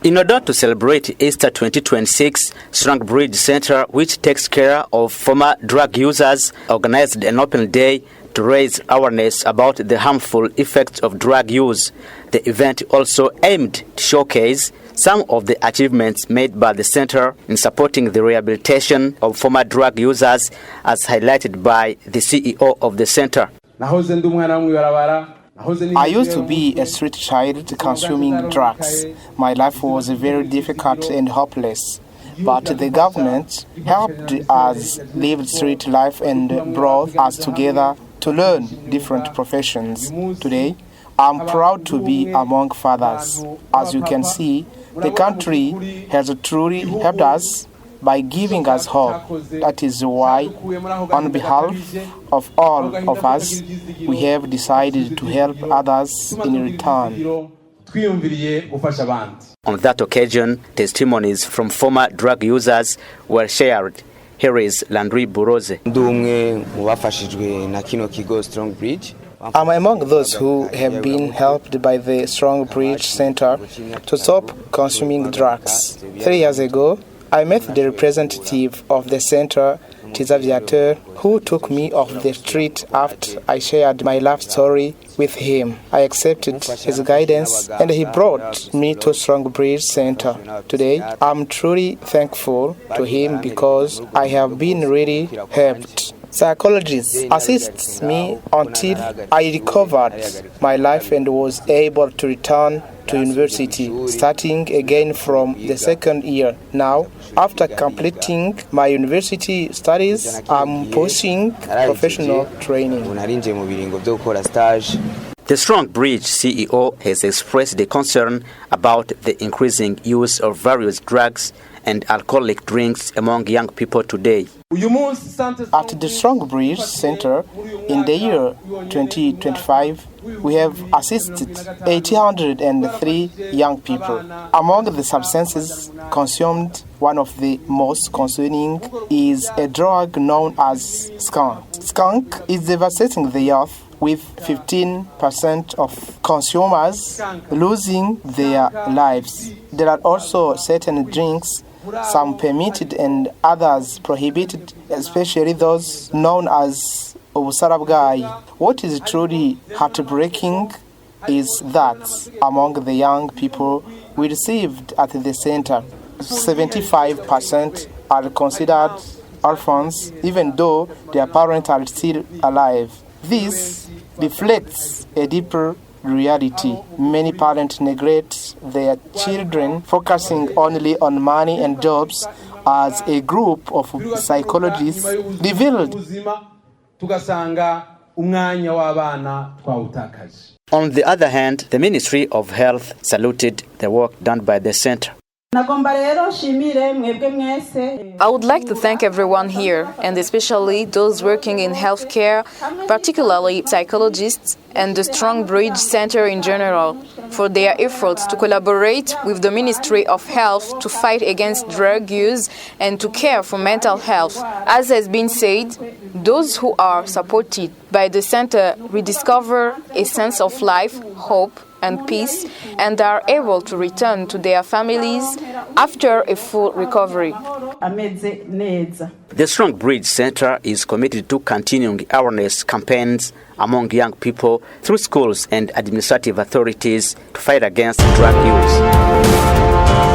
In order to celebrate Easter 2026, Strong Bridge Center, which takes care of former drug users, organized an open day to raise awareness about the harmful effects of drug use. The event also aimed to showcase some of the achievements made by the center in supporting the rehabilitation of former drug users, as highlighted by the CEO of the center. I used to be a street child consuming drugs. My life was very difficult and hopeless. But the government helped us live street life and brought us together to learn different professions. Today, I'm proud to be among fathers. As you can see, the country has truly helped us by giving us hope. That is why, on behalf of all of us, we have decided to help others in return. On that occasion, testimonies from former drug users were shared. Here is Landry Buroze. I'm among those who have been helped by the Strong Bridge Center to stop consuming drugs. 3 years ago, I met the representative of the center, Tizaviateur, who took me off the street after I shared my life story with him. I accepted his guidance and he brought me to Strong Bridge Center. Today, I'm truly thankful to him because I have been really helped. Psychologists assisted me until I recovered my life and was able to return to university, starting again from the second year. Now, after completing my university studies, I'm pursuing professional training. The Strong Bridge CEO has expressed the concern about the increasing use of various drugs and alcoholic drinks among young people today. At the Strong Bridge Center, in the year 2025, we have assisted 803 young people. Among the substances consumed, one of the most concerning is a drug known as Skunk. Skunk is devastating the youth, with 15% of consumers losing their lives. There are also certain drinks, some permitted and others prohibited, especially those known as Obusarabgai. What is truly heartbreaking is that among the young people we received at the center, 75% are considered orphans, even though their parents are still alive. This reflects a deeper reality. Many parents neglect their children, focusing only on money and jobs, as a group of psychologists revealed. On the other hand, the Ministry of Health saluted the work done by the center. I would like to thank everyone here, and especially those working in healthcare, particularly psychologists and the Strong Bridge Center in general, for their efforts to collaborate with the Ministry of Health to fight against drug use and to care for mental health. As has been said, those who are supported by the center rediscover a sense of life, hope, and peace, and are able to return to their families after a full recovery. The Strong Bridge Center is committed to continuing awareness campaigns among young people through schools and administrative authorities to fight against drug use.